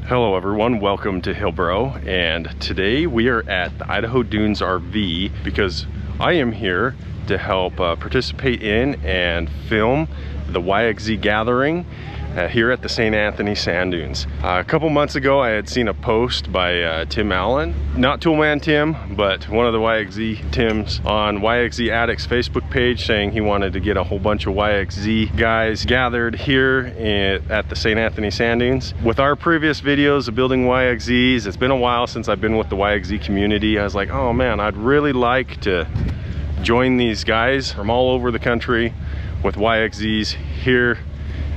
Hello everyone, welcome to HillBro, and today we are at the Idaho Dunes RV because I am here to help participate in and film the YXZ gathering here at the St. Anthony Sand Dunes. A couple months ago I had seen a post by Tim Allen, not Toolman Tim, but one of the YXZ Tims on YXZ Addicts Facebook page, saying he wanted to get a whole bunch of YXZ guys gathered here at the St. Anthony Sand Dunes. With our previous videos of building YXZs, it's been a while since I've been with the YXZ community. I was like, oh man, I'd really like to join these guys from all over the country with YXZs here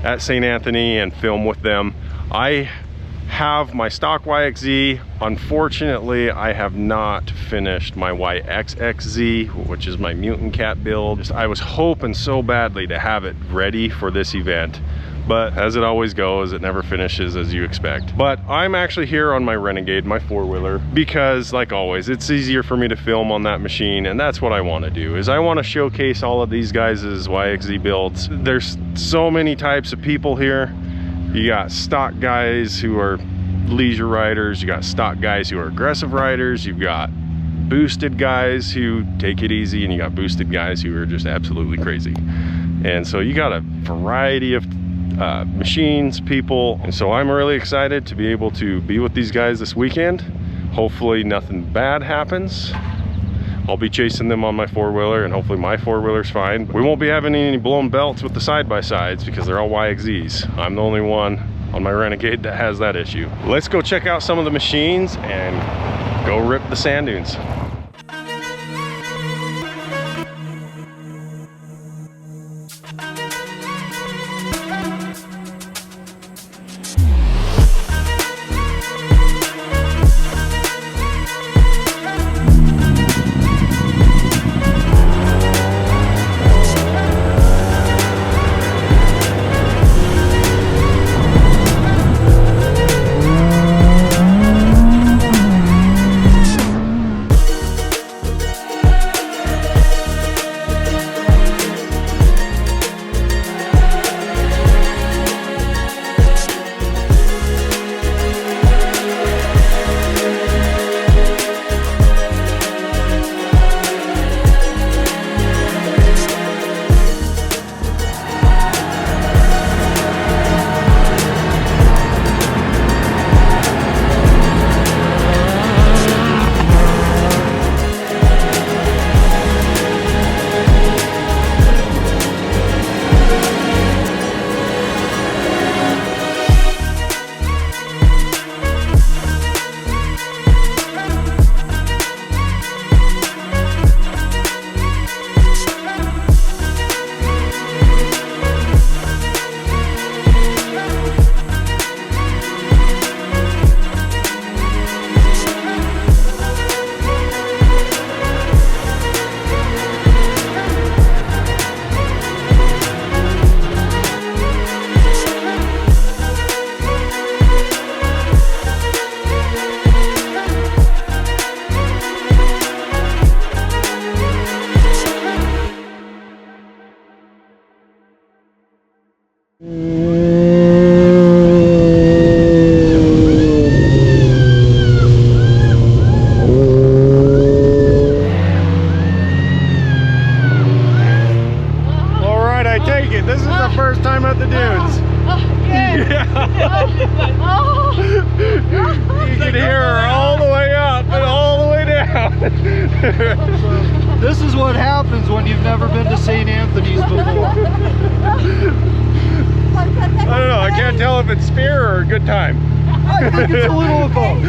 at St. Anthony and film with them. I have my stock YXZ. Unfortunately, I have not finished my YXZ, which is my mutant cat build. I was hoping so badly to have it ready for this event, but as it always goes, it never finishes as you expect. But I'm actually here on my Renegade, my four-wheeler, because like always, it's easier for me to film on that machine, and that's what I want to do, is I want to showcase all of these guys' YXZ builds. There's so many types of people here. You got stock guys who are leisure riders, you got stock guys who are aggressive riders, you've got boosted guys who take it easy, and you got boosted guys who are just absolutely crazy. And so you got a variety of machines, people, and so I'm really excited to be able to be with these guys this weekend. Hopefully nothing bad happens. I'll be chasing them on my four-wheeler, and hopefully my four-wheeler's fine. We won't be having any blown belts with the side-by-sides because they're all YXZs. I'm the only one on my Renegade that has that issue. Let's go check out some of the machines and go rip the sand dunes. This is the first time at the dunes. You can hear her all the way up and all the way down. This is what happens when you've never been to St. Anthony's before. I don't know, I can't tell if it's fear or a good time. I think it's a little of both.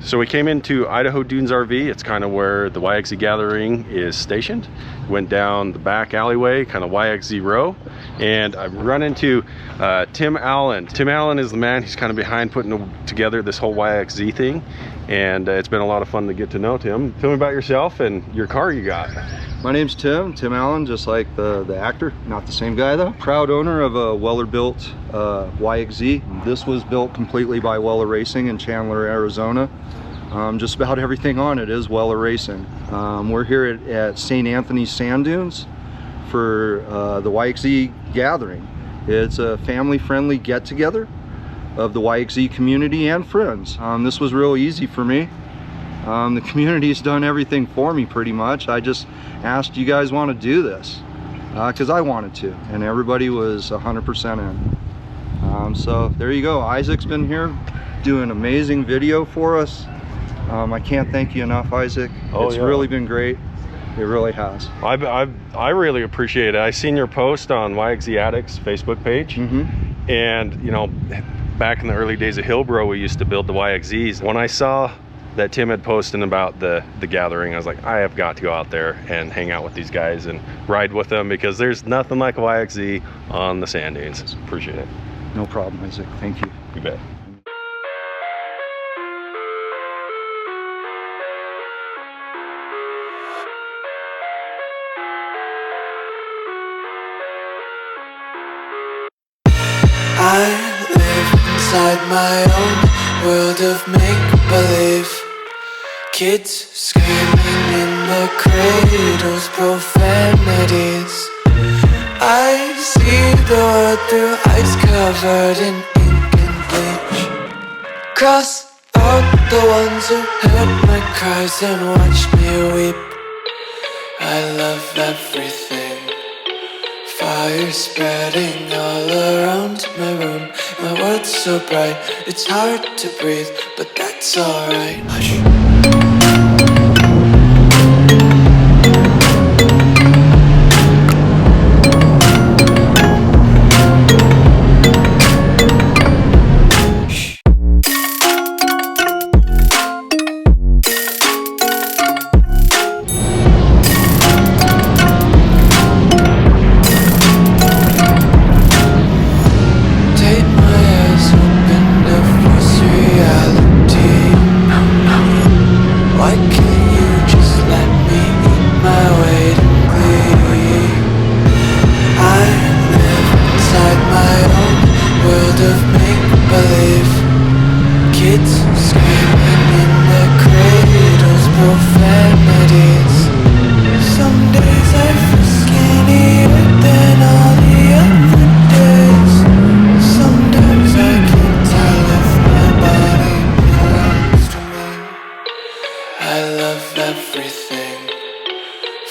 So we came into Idaho Dunes RV. It's kind of where the YXZ gathering is stationed. Went down the back alleyway, kind of YXZ row, and I've run into Tim Allen. Tim Allen is the man. He's kind of behind putting together this whole YXZ thing, and it's been a lot of fun to get to know Tim. Tell me about yourself and your car you got. My name's Tim Allen, just like the actor, not the same guy though. Proud owner of a Weller-built YXZ. This was built completely by Weller Racing in Chandler, Arizona. Just about everything on it is Weller Racing. We're here at St. Anthony's Sand Dunes for the YXZ gathering. It's a family-friendly get-together. of the YXZ community and friends. This was real easy for me. The community's done everything for me pretty much. I just asked, you guys want to do this? Because I wanted to, and everybody was 100% in. So there you go. Isaac's been here doing an amazing video for us. I can't thank you enough, Isaac. It's really been great. It really has. I really appreciate it. I seen your post on YXZ Addicts Facebook page, and you know, back in the early days of HillBro, we used to build the YXZs. When I saw that Tim had posted about the gathering, I was like, I have got to go out there and hang out with these guys and ride with them, because there's nothing like a YXZ on the sand dunes. Appreciate it. No problem, Isaac. Thank you. You bet. I live inside my own world of make-believe. Kids screaming in the cradles, profanities. I see the world through ice covered in ink and bleach. Cross out the ones who heard my cries and watched me weep. I love everything. Fire spreading all around my room. My world's so bright, it's hard to breathe, but that's alright. Hush.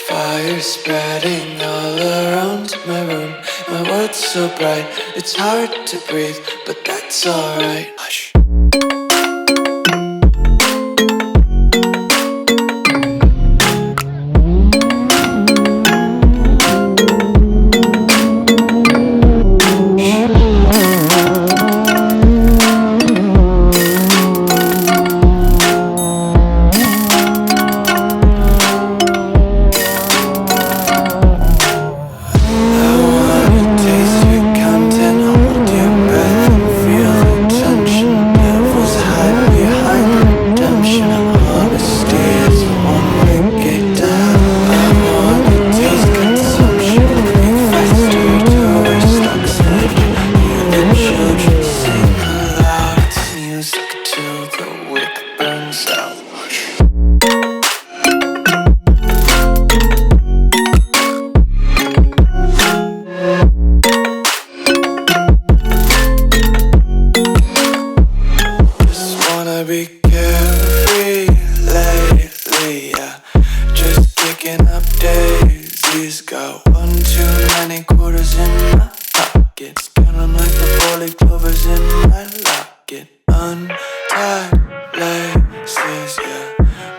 Fire spreading all around my room. My world's so bright, it's hard to breathe, but that's alright. Hush.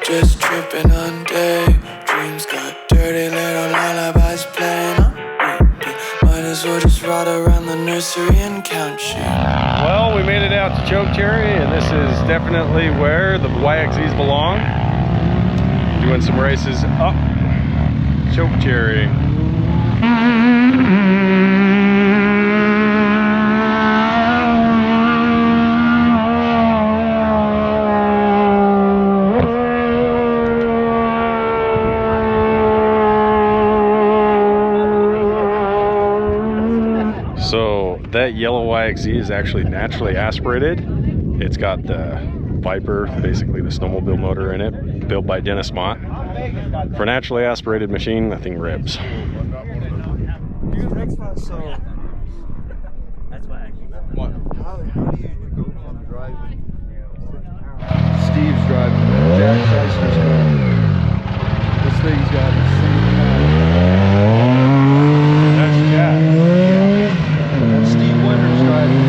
Just tripping on day dreams, got dirty little lullabies playing on repeat. Might as well just ride around the nursery and count sheep. Well, we made it out to Chokecherry, and this is definitely where the YXZs belong. Doing some races up Chokecherry. So that yellow YXZ is actually naturally aspirated. It's got the Viper, basically the snowmobile motor in it, built by Dennis Mott. For a naturally aspirated machine, that thing rips. That's why I keep What? How do you go from driving? Steve's driving. Jack Scheister's coming. This thing's got the same That's Jack. That's Steve Winter's driving.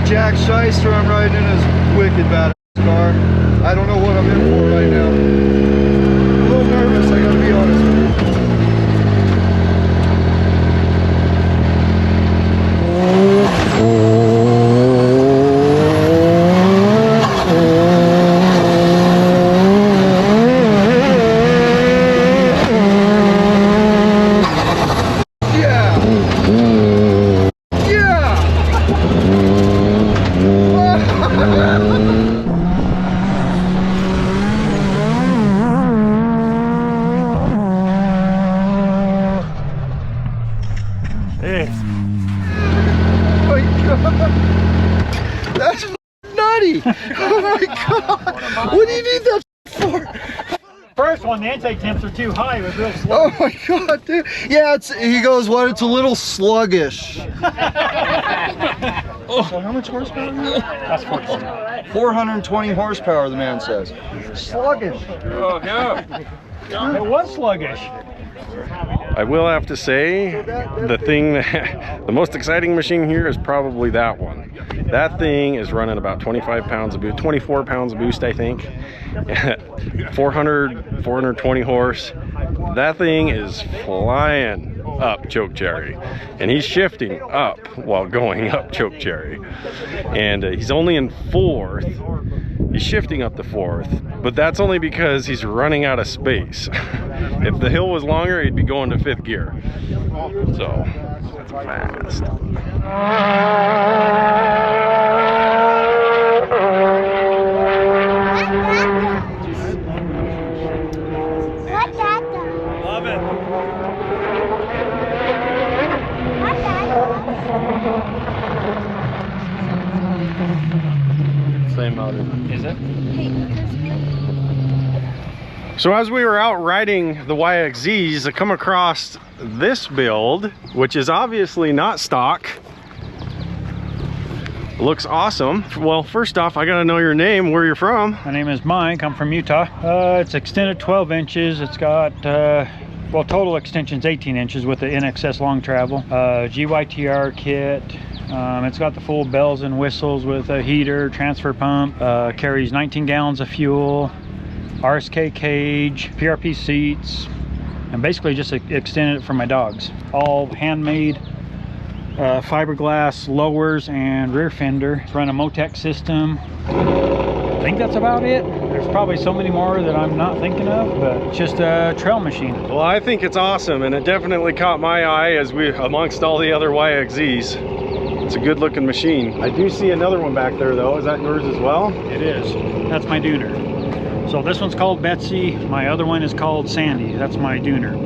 Jack Scheister, I'm riding in his wicked bad car. I don't know what I'm in for right now. I'm a little nervous, I gotta be honest with you. That's nutty! Oh my god! What do you need that for? First one, the intake temps are too high. It was real slow. Oh my god, dude! Yeah, he goes, what? It's a little sluggish. Oh, so how much horsepower? That's 40. 420 horsepower, the man says. Sluggish. Oh yeah. It was sluggish. I will have to say, the thing that, the most exciting machine here is probably that one. That thing is running about 25 pounds of boost, 24 pounds of boost, I think. 420 horse. That thing is flying up Chokecherry, and he's shifting up while going up Chokecherry. And he's only in fourth. He's shifting up to fourth, but that's only because he's running out of space. If the hill was longer, he'd be going to fifth gear. So, it's fast. Love it. Same motor. Is it? So as we were out riding the YXZs, I come across this build, which is obviously not stock. Looks awesome. Well, first off, I gotta know your name, where you're from. My name is Mike. I'm from Utah. It's extended 12 inches. It's got, well, total extension's 18 inches with the NXS long travel. GYTR kit. It's got the full bells and whistles with a heater, transfer pump, carries 19 gallons of fuel, RSK cage, PRP seats, and basically just extended it for my dogs. All handmade, fiberglass lowers and rear fender. It's run a Motec system. I think that's about it. There's probably so many more that I'm not thinking of, but it's just a trail machine. Well, I think it's awesome, and it definitely caught my eye as amongst all the other YXZs. It's a good looking machine. I do see another one back there though. Is that yours as well? It is. That's my Dooner. So this one's called Betsy. My other one is called Sandy. That's my Dooner.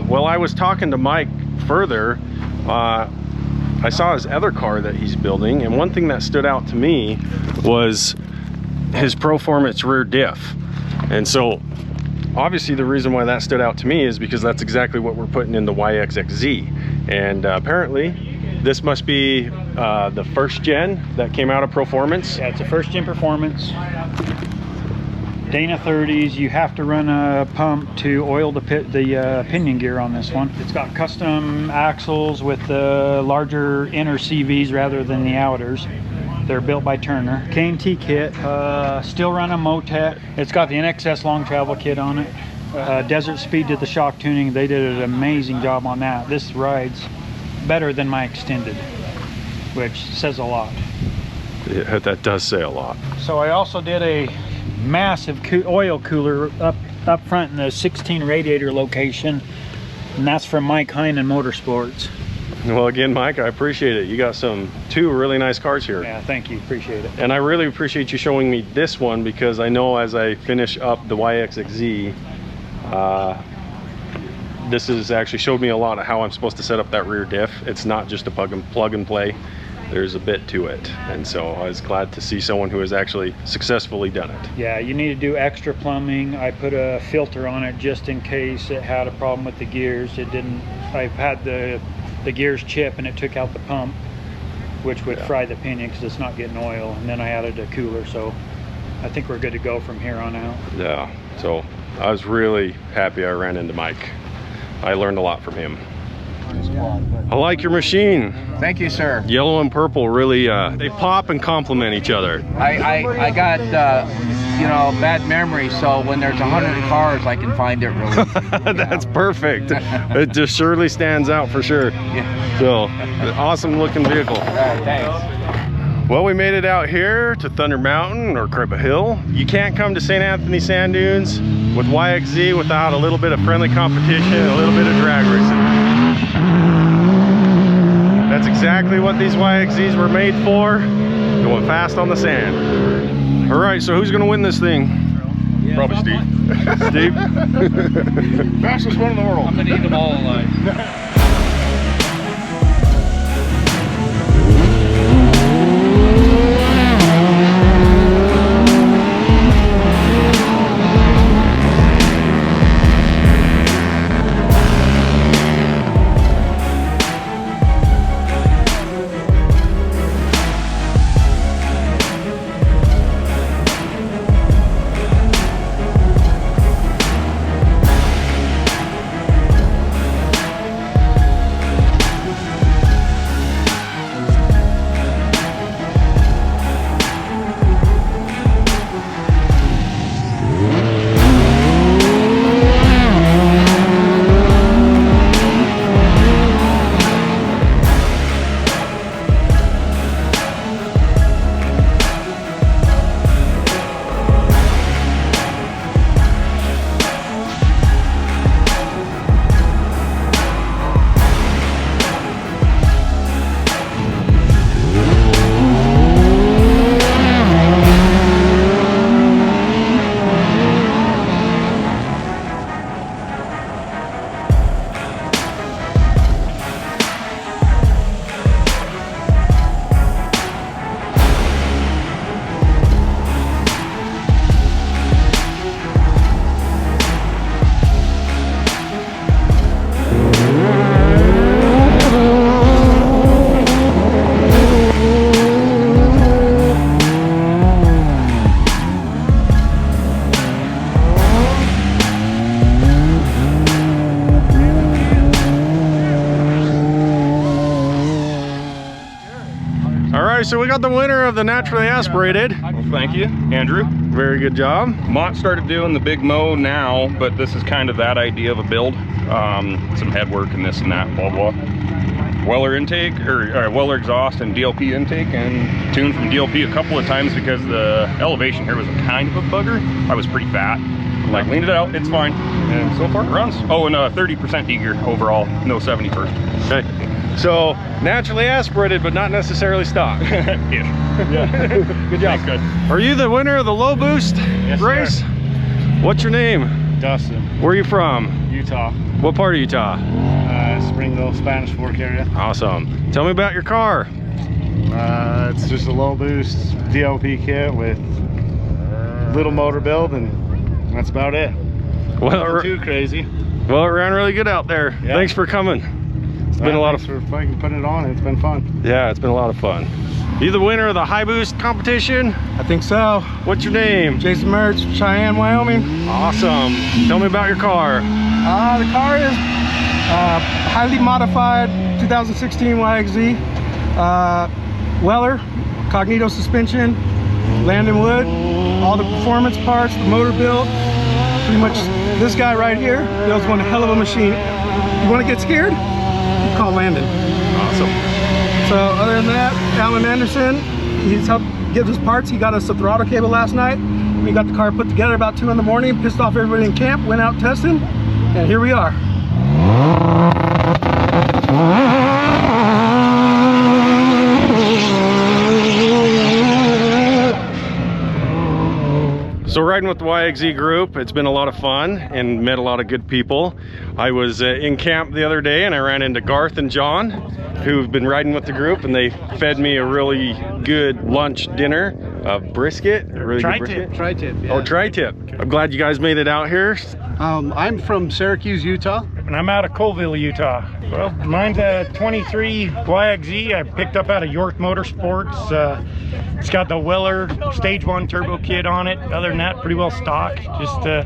Well, I was talking to Mike further. I saw his other car that he's building, and one thing that stood out to me was his Proformance rear diff. And so obviously the reason why that stood out to me is because that's exactly what we're putting in the YXZ. And apparently this must be the first gen that came out of Proformance. Yeah, it's a first gen Performance. Dana 30s. You have to run a pump to oil the pinion gear on this one. It's got custom axles with the larger inner CVs rather than the outers. They're built by Turner. K&T kit. Still run a Motec. It's got the NXS long travel kit on it. Desert Speed did the shock tuning. They did an amazing job on that. This rides better than my extended, which says a lot. Yeah, that does say a lot. So I also did a massive oil cooler up front in the 16 radiator location, and that's from Mike Hine and Motorsports. Well, again, Mike, I appreciate it. You got two really nice cars here. Yeah, thank you, appreciate it. And I really appreciate you showing me this one, because I know as I finish up the YXZ, this has actually showed me a lot of how I'm supposed to set up that rear diff. It's not just a plug and play. There's a bit to it, and so I was glad to see someone who has actually successfully done it. Yeah, you need to do extra plumbing. I put a filter on it just in case it had a problem with the gears. It didn't. I've had the gears chip and it took out the pump, which would fry the pinion because it's not getting oil, and then I added a cooler, so I think we're good to go from here on out. Yeah, so I was really happy I ran into Mike. I learned a lot from him. I like your machine. Thank you, sir. Yellow and purple really, they pop and complement each other. I got, you know, bad memory, so when there's 100 cars, I can find it really easy. That's perfect. It just surely stands out for sure. Yeah. So, awesome looking vehicle. All right, thanks. Well, we made it out here to Thunder Mountain or Cribba Hill. You can't come to St. Anthony Sand Dunes with YXZ without a little bit of friendly competition, a little bit of drag racing. That's exactly what these YXZs were made for, going fast on the sand. All right, so who's gonna win this thing? Yeah. Probably Steve. Steve? Fastest one in the world. I'm gonna eat them all alive. So we got the winner of the naturally aspirated. Well, thank you, Andrew. Very good job. Mott started doing the big mow now, but this is kind of that idea of a build. Some head work and this and that, blah blah. Weller intake, or Weller exhaust and DLP intake, and tuned from DLP a couple of times because the elevation here was kind of a bugger. I was pretty fat. Like, leaned it out, it's fine. And so far it runs. Oh, and 30% de-gear overall, no 71st. Okay. So, naturally aspirated, but not necessarily stock. Ish. Yeah. Good job. Thanks, good. Are you the winner of the low boost race? Sir. What's your name? Dustin, Where are you from? Utah, What part of Utah? Springville, Spanish Fork area. Awesome. Tell me about your car. It's just a low boost DLP kit with little motor build, and that's about it. Well, Nothing too crazy. Well, it ran really good out there. Yeah. Thanks for coming. It's been a lot of Thanks for fucking putting it on. It's been fun. Yeah, it's been a lot of fun. You the winner of the high boost competition? I think so. What's your name? Jason Mertz, Cheyenne, Wyoming. Awesome. Tell me about your car. The car is highly modified 2016 YXZ. Weller, Cognito suspension, Landon wood, all the performance parts, the motor build. Pretty much this guy right here builds one hell of a machine. You want to get scared? Call Landon. Awesome. So other than that, Alan Anderson, He's helped give us parts. He got us the throttle cable last night. We got the car put together about 2 in the morning, pissed off everybody in camp, went out testing, and here we are. So riding with the YXZ group, it's been a lot of fun and met a lot of good people. I was in camp the other day and I ran into Garth and John, who've been riding with the group, and they fed me a really good lunch dinner of brisket. Really Tri-tip. Tri-tip, yeah. Oh, tri-tip. I'm glad you guys made it out here. I'm from Syracuse, Utah. And I'm out of Colville, Utah. Well, mine's a 23 YXZ I picked up out of York Motorsports. It's got the Weller Stage 1 turbo kit on it. Other than that, pretty well stock. Just the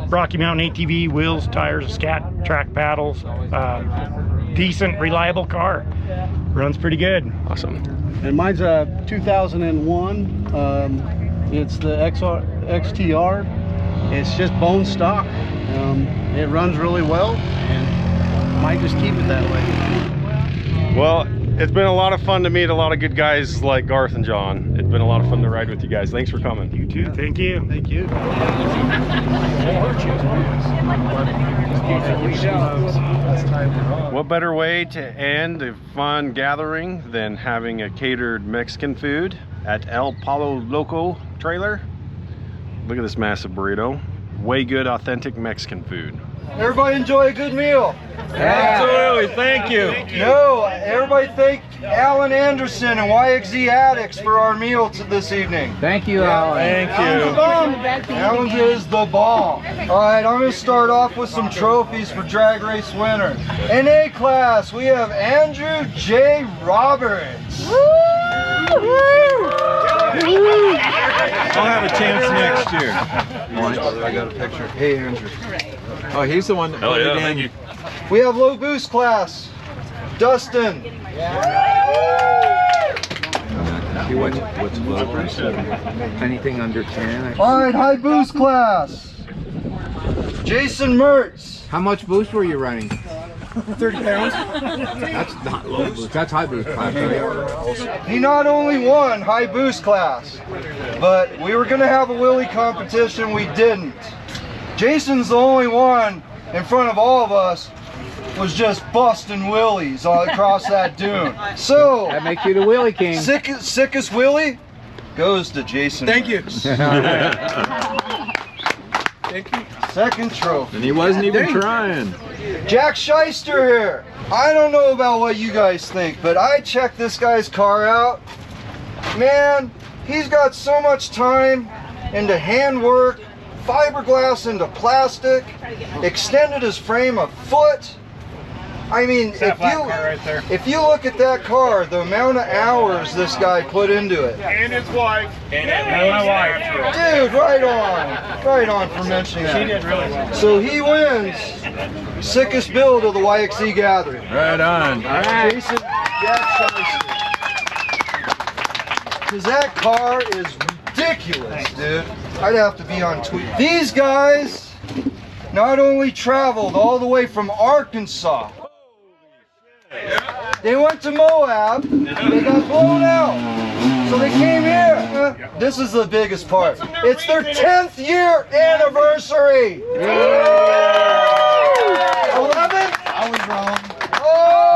Rocky Mountain ATV wheels, tires, scat track paddles. Decent, reliable car. Runs pretty good. Awesome. And mine's a 2001. It's the XTR. It's just bone stock. It runs really well, and might just keep it that way. Well, it's been a lot of fun to meet a lot of good guys like Garth and John. It's been a lot of fun to ride with you guys. Thanks for coming. You too. Thank you. Thank you. What better way to end a fun gathering than having a catered Mexican food at El Palo Loco trailer? Look at this massive burrito. Way good, authentic Mexican food. Everybody enjoy a good meal. Absolutely, thank you. No, everybody thank Alan Anderson and YXZ Addicts for our meal this evening. Thank you, Alan. Thank Alan's the bomb. Alan's is the bomb. All right, I'm going to start off with some trophies for drag race winner. In A class, we have Andrew J. Roberts. I'll have a chance next year. I got a picture. Hey, Andrew. Oh, he's the one that put it in. Thank you. We have low boost class. Dustin. What's anything under 10? All right, high boost class. Jason Mertz. How much boost were you running? 30 pounds. That's not low boost. That's high boost class, right? He not only won high boost class, but we were going to have a wheelie competition. We didn't. Jason's the only one in front of all of us was just busting wheelies all across that dune. So That makes you the wheelie king. sickest wheelie goes to Jason. Thank you. Thank you. Second trophy. And he wasn't even trying. Jack Shyster here. I don't know about what you guys think, but I checked this guy's car out. Man, he's got so much time into handwork, fiberglass into plastic, extended his frame a foot. I mean, if you look at that car, the amount of hours this guy put into it. And his wife. And my wife. Dude, right on for mentioning that. She did really well. So he wins sickest build of the YXZ gathering. Right on. Jason Jack Shyster. Because that car is ridiculous, dude. I'd have to be on tweet. These guys not only traveled all the way from Arkansas, they went to Moab, they got blown out, so they came here. This is the biggest part. It's their 10th year anniversary. 11? I was wrong. Oh!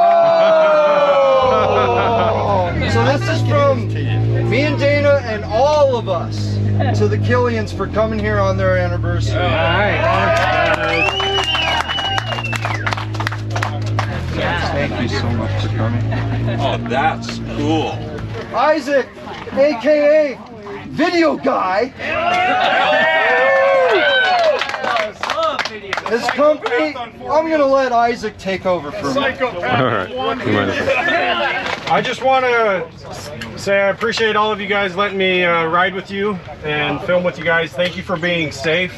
So this is from me and Dana and all of us to the Killians for coming here on their anniversary. All right. Thank you so much for coming. Oh, that's cool. Isaac, aka Video Guy. His company, I'm gonna let Isaac take over for me. All right. I just want to say I appreciate all of you guys letting me ride with you and film with you guys. Thank you for being safe.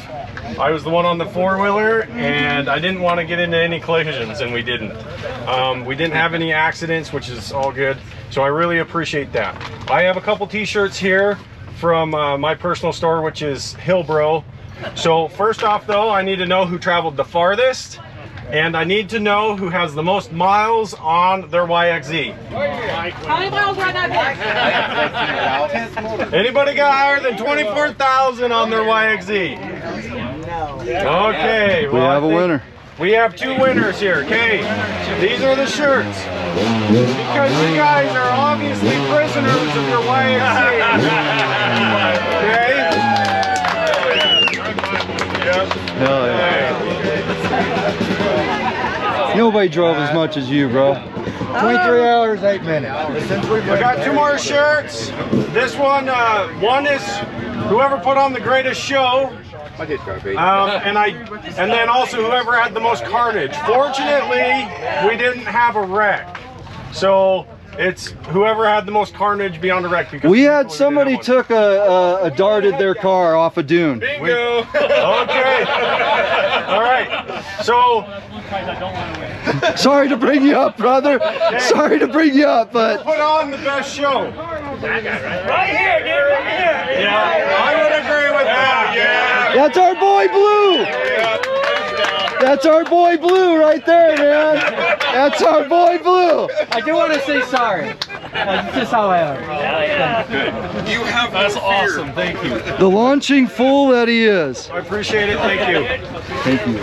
I was the one on the four-wheeler and I didn't want to get into any collisions, and we didn't. We didn't have any accidents, which is all good. So I really appreciate that. I have a couple t-shirts here from my personal store, which is HillBro. So first off though, I need to know who traveled the farthest. And I need to know who has the most miles on their YXZ. How many miles right now? Anybody got higher than 24,000 on their YXZ? Okay. We have a winner. We have 2 winners here. Okay, these are the shirts. Because you guys are obviously prisoners of your YXZ. Okay? Hell yeah. Nobody drove as much as you, bro. 23 hours, 8 minutes. I got 2 more shirts. This one, one is whoever put on the greatest show. And then also whoever had the most carnage. Fortunately, we didn't have a wreck. So it's whoever had the most carnage beyond a wreck. Because we had somebody took a darted their car off a dune. Bingo. Okay. All right. So. Sorry to bring you up, brother. Sorry to bring you up, but. Put on the best show. Right here, dude. Right here. Yeah, I would agree with that. Yeah. That's our boy Blue. That's our boy Blue right there, man. That's our boy Blue. I do want to say sorry. That's just how I am. You have That's awesome. Thank you. The launching fool that he is. I appreciate it. Thank you. Thank you.